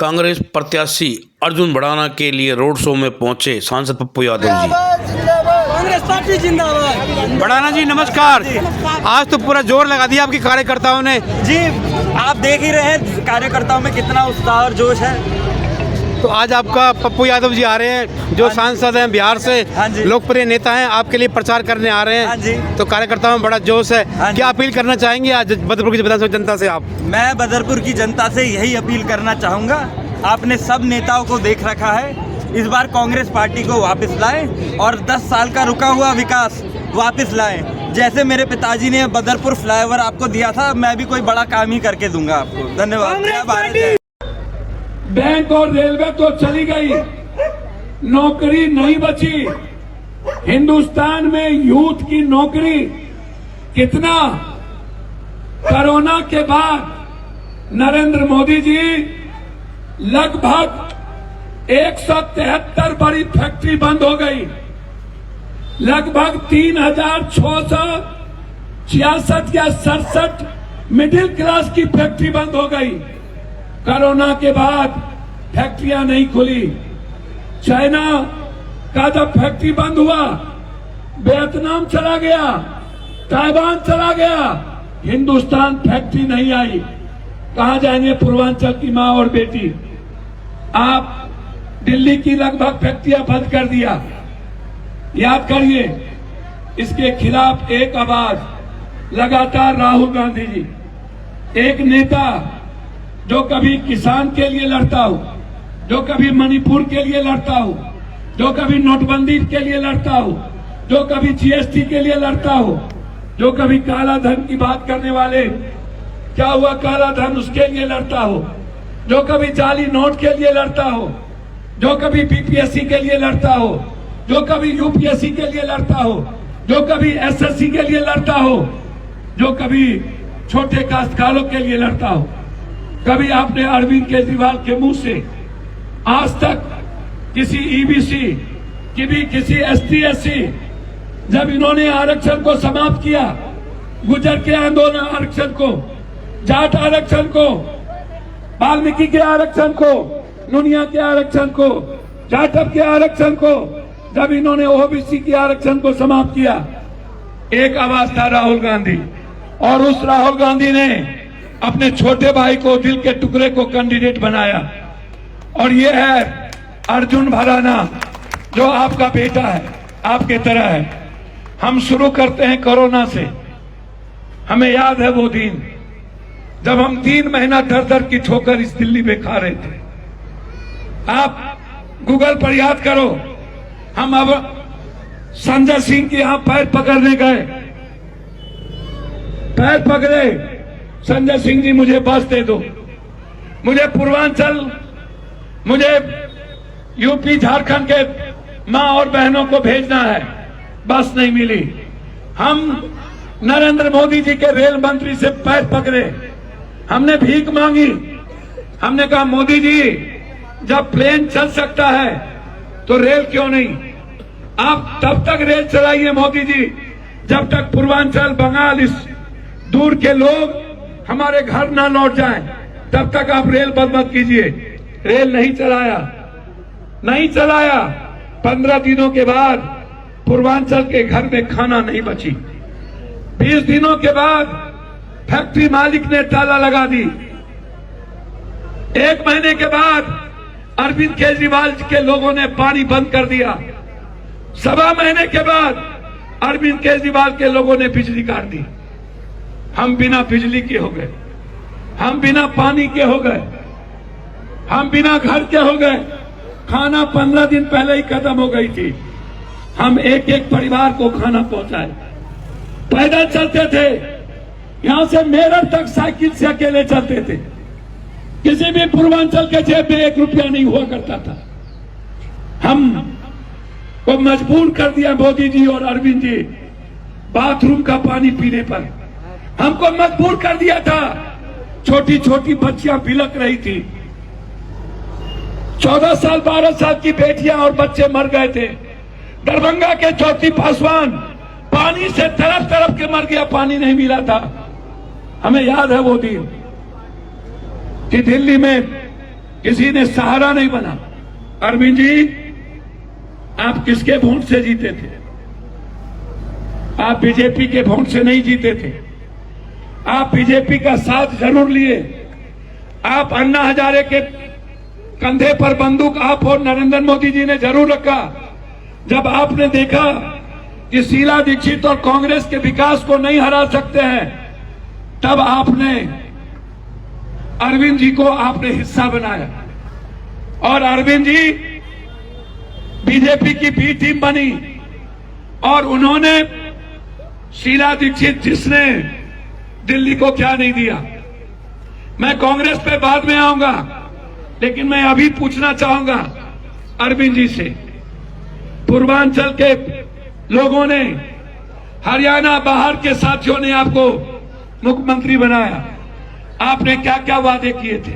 कांग्रेस प्रत्याशी अर्जुन भड़ाना के लिए रोड शो में पहुंचे सांसद पप्पू यादव जी। कांग्रेस पार्टी जिंदाबाद। भड़ाना जी नमस्कार। आज तो पूरा जोर लगा दिया आपके कार्यकर्ताओं ने। जी आप देख ही रहे हैं कार्यकर्ताओं में कितना उत्साह और जोश है। तो आज आपका पप्पू यादव जी आ रहे हैं जो सांसद हैं बिहार से, लोकप्रिय नेता हैं, आपके लिए प्रचार करने आ रहे हैं। तो कार्यकर्ताओं में बड़ा जोश है। क्या अपील करना चाहेंगे आज बदरपुर की विधानसभा जनता से आप? मैं बदरपुर की जनता से यही अपील करना चाहूँगा, आपने सब नेताओं को देख रखा है, इस बार कांग्रेस पार्टी को वापस लाएं और 10 साल का रुका हुआ विकास वापस लाएं। जैसे मेरे पिताजी ने बदरपुर फ्लाईओवर आपको दिया था, मैं भी कोई बड़ा काम ही करके दूंगा आपको। धन्यवाद। बैंक और रेलवे तो चली गई, नौकरी नहीं बची। हिंदुस्तान में यूथ की नौकरी कितना? कोरोना के बाद नरेंद्र मोदी जी लगभग 173 बड़ी फैक्ट्री बंद हो गई, लगभग 3666 या 67 मिडिल क्लास की फैक्ट्री बंद हो गई। कोरोना के बाद फैक्ट्रियां नहीं खुली। चाइना का जब फैक्ट्री बंद हुआ, वियतनाम चला गया, ताइवान चला गया, हिंदुस्तान फैक्ट्री नहीं आई। कहां जाएंगे पूर्वांचल की मां और बेटी? आप दिल्ली की लगभग फैक्ट्रियां बंद कर दिया। याद करिए, इसके खिलाफ एक आवाज लगातार राहुल गांधी जी, एक नेता जो कभी किसान के लिए लड़ता हो, जो कभी मणिपुर के लिए लड़ता हो, जो कभी नोटबंदी के लिए लड़ता हो, जो कभी जीएसटी के लिए लड़ता हो, जो कभी काला धन की बात करने वाले, क्या हुआ काला धन, उसके लिए लड़ता हो, जो कभी जाली नोट के लिए लड़ता हो, जो कभी बीपीएससी के लिए लड़ता हो, जो कभी यूपीएससी के लिए लड़ता हो, जो कभी एसएससी के लिए लड़ता हो, जो कभी छोटे काश्तकारों के लिए लड़ता हो। कभी आपने अरविंद केजरीवाल के मुंह से आज तक किसी ईबीसी की भी, किसी एसटी एससी, जब इन्होंने आरक्षण को समाप्त किया, गुर्जर के आंदोलन आरक्षण को, जाट आरक्षण को, वाल्मीकि के आरक्षण को, नुनिया के आरक्षण को, जाटव के आरक्षण को, जब इन्होंने ओबीसी के आरक्षण को समाप्त किया, एक आवाज था राहुल गांधी। और उस राहुल गांधी ने अपने छोटे भाई को, दिल के टुकड़े को कैंडिडेट बनाया। और ये है अर्जुन भड़ाना, जो आपका बेटा है, आपके तरह है। हम शुरू करते हैं कोरोना से। हमें याद है वो दिन जब हम 3 महीना दर दर की ठोकर इस दिल्ली में खा रहे थे। आप गूगल पर याद करो, हम अब संजय सिंह के यहां पैर पकड़ने गए, पैर पकड़े, संजय सिंह जी मुझे बस दे दो, मुझे पूर्वांचल, मुझे यूपी झारखंड के मां और बहनों को भेजना है, बस नहीं मिली। हम नरेंद्र मोदी जी के रेल मंत्री से पैर पकड़े, हमने भीख मांगी, हमने कहा मोदी जी जब प्लेन चल सकता है तो रेल क्यों नहीं? आप तब तक रेल चलाइए मोदी जी जब तक पूर्वांचल, बंगाल, इस दूर के लोग हमारे घर ना लौट जाएं, तब तक आप रेल बंद मत कीजिए। रेल नहीं चलाया, नहीं चलाया। 15 दिनों के बाद पूर्वांचल के घर में खाना नहीं बची। 20 दिनों के बाद फैक्ट्री मालिक ने ताला लगा दी। 1 महीने के बाद अरविंद केजरीवाल के लोगों ने पानी बंद कर दिया। 1.25 महीने के बाद अरविंद केजरीवाल के लोगों ने बिजली काट दी। हम बिना बिजली के हो गए, हम बिना पानी के हो गए, हम बिना घर के हो गए। खाना 15 दिन पहले ही खत्म हो गई थी। हम एक एक परिवार को खाना पहुंचाए, पैदल चलते थे, यहां से मेरठ तक साइकिल से अकेले चलते थे। किसी भी पूर्वांचल के जेब में 1 रुपया नहीं हुआ करता था। हम को मजबूर कर दिया मोदी जी और अरविंद जी बाथरूम का पानी पीने पर। हमको मजबूर कर दिया था। छोटी छोटी बच्चियां बिलक रही थी, 14 साल 12 साल की बेटियां और बच्चे मर गए थे। दरभंगा के चौथी पासवान पानी से तरफ तरफ के मर गया, पानी नहीं मिला था। हमें याद है वो दिन कि दिल्ली में किसी ने सहारा नहीं बना। अरविंद जी, आप किसके वोट से जीते थे? आप बीजेपी के वोट से नहीं जीते थे। आप बीजेपी का साथ जरूर लिए। आप अन्ना हजारे के कंधे पर बंदूक आप और नरेंद्र मोदी जी ने जरूर रखा। जब आपने देखा कि शीला दीक्षित और कांग्रेस के विकास को नहीं हरा सकते हैं, तब आपने अरविंद जी को आपने हिस्सा बनाया और अरविंद जी बीजेपी की बी टीम बनी और उन्होंने शीला दीक्षित जिसने दिल्ली को क्या नहीं दिया। मैं कांग्रेस पे बाद में आऊंगा, लेकिन मैं अभी पूछना चाहूंगा अरविंद जी से, पूर्वांचल के लोगों ने, हरियाणा बाहर के साथियों ने आपको मुख्यमंत्री बनाया, आपने क्या क्या वादे किए थे?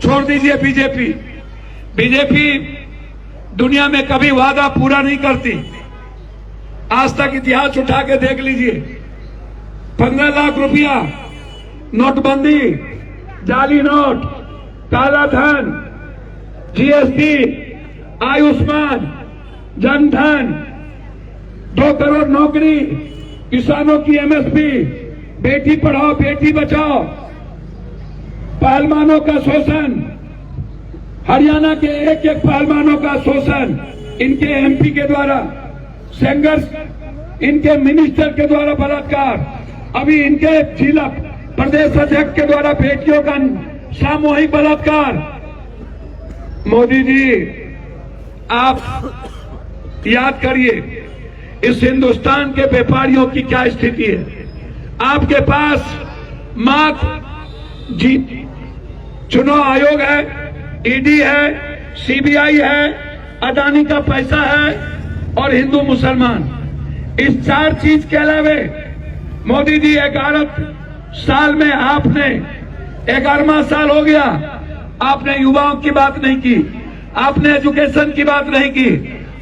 छोड़ दीजिए बीजेपी। बीजेपी दुनिया में कभी वादा पूरा नहीं करती। आज तक इतिहास उठा के देख लीजिए। 15 लाख रुपया नोटबंदी, जाली नोट, काला धन, जीएसटी, आयुष्मान, जनधन, 2 करोड़ नौकरी, किसानों की एमएसपी, बेटी पढ़ाओ बेटी बचाओ, पहलवानों का शोषण, हरियाणा के एक एक पहलवानों का शोषण इनके एमपी के द्वारा, सेंगर्स इनके मिनिस्टर के द्वारा बलात्कार, अभी इनके जिला प्रदेश अध्यक्ष के द्वारा बेटियों का सामूहिक बलात्कार। मोदी जी, आप याद करिए इस हिंदुस्तान के व्यापारियों की क्या स्थिति है। आपके पास मात्र चुनाव आयोग है, ईडी है, सीबीआई है, अदानी का पैसा है और हिंदू मुसलमान। इस 4 चीज के अलावे मोदी जी 11 साल में आपने 11वां साल हो गया, आपने युवाओं की बात नहीं की, आपने एजुकेशन की बात नहीं की,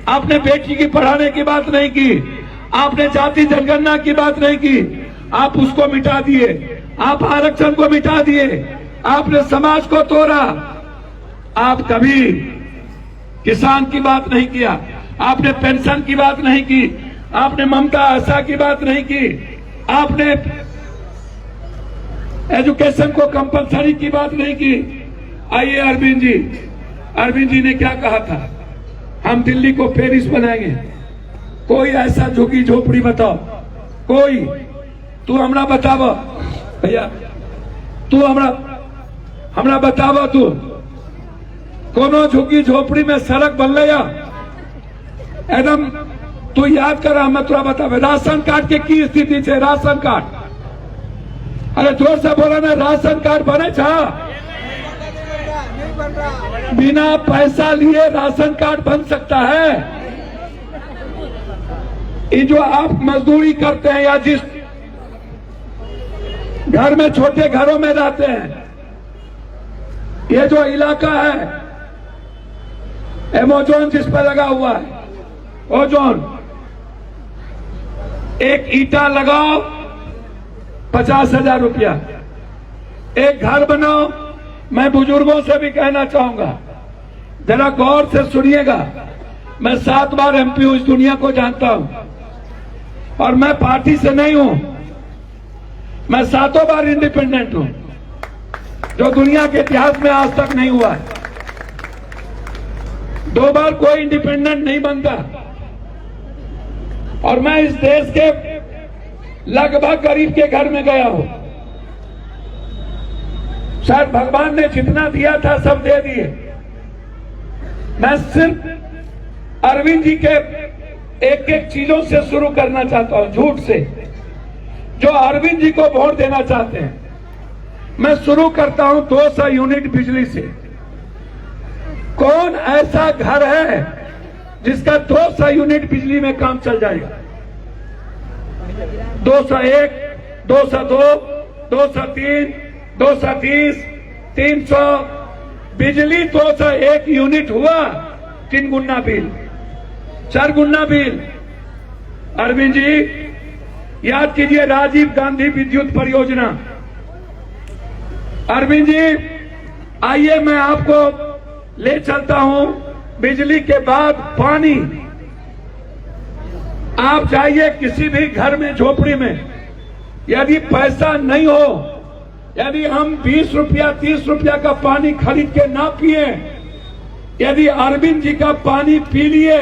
आपने बेटी की पढ़ाने की बात नहीं की, आपने जाति जनगणना की बात नहीं की, आप उसको मिटा दिए, आप आरक्षण को मिटा दिए, आपने समाज को तोड़ा। आप कभी किसान की बात नहीं किया, आपने पेंशन की बात नहीं की, आपने ममता आशा की बात नहीं की, आपने एजुकेशन को कंपलसरी की बात नहीं की। आइए अरविंद जी ने क्या कहा था? हम दिल्ली को पेरिस बनाएंगे। कोई ऐसा झुकी झोपड़ी बताओ, कोई, तू हमरा बताव भैया, तू हमरा बताव, तू कोनो झुकी झोपड़ी में सड़क बन लिया एकदम। तू याद कर, मैं तुरा बतावे राशन कार्ड के की स्थिति है। राशन कार्ड, अरे जोर से बोला ना, राशन कार्ड बने छा? बिना पैसा लिए राशन कार्ड बन सकता है? ये जो आप मजदूरी करते हैं या जिस घर में छोटे घरों में रहते हैं, ये जो इलाका है एमेजॉन जिस पर लगा हुआ है, ओजोन, एक ईटा लगाओ 50,000 रुपया, एक घर बनाओ। मैं बुजुर्गों से भी कहना चाहूंगा, जरा गौर से सुनिएगा। मैं 7 बार एमपी हूं, इस दुनिया को जानता हूं और मैं पार्टी से नहीं हूं। मैं 7 बार इंडिपेंडेंट हूं, जो दुनिया के इतिहास में आज तक नहीं हुआ है। 2 बार कोई इंडिपेंडेंट नहीं बनता और मैं इस देश के लगभग गरीब के घर में गया हूं। शायद भगवान ने जितना दिया था सब दे दिए। मैं सिर्फ अरविंद जी के एक एक चीजों से शुरू करना चाहता हूं, झूठ से, जो अरविंद जी को वोट देना चाहते हैं। मैं शुरू करता हूं 200 यूनिट बिजली से। कौन ऐसा घर है जिसका 200 यूनिट बिजली में काम चल जाएगा? 201, 202, 203, 230, 300 बिजली 201 यूनिट हुआ 3 गुना बिल, 4 गुना बिल। अरविंद जी याद कीजिए, राजीव गांधी विद्युत परियोजना। अरविंद जी आइए मैं आपको ले चलता हूं बिजली के बाद पानी। आप जाइए किसी भी घर में, झोपड़ी में, यदि पैसा नहीं हो, यदि हम 20 रुपया 30 रुपया का पानी खरीद के ना पिए, यदि अरविंद जी का पानी पी लिए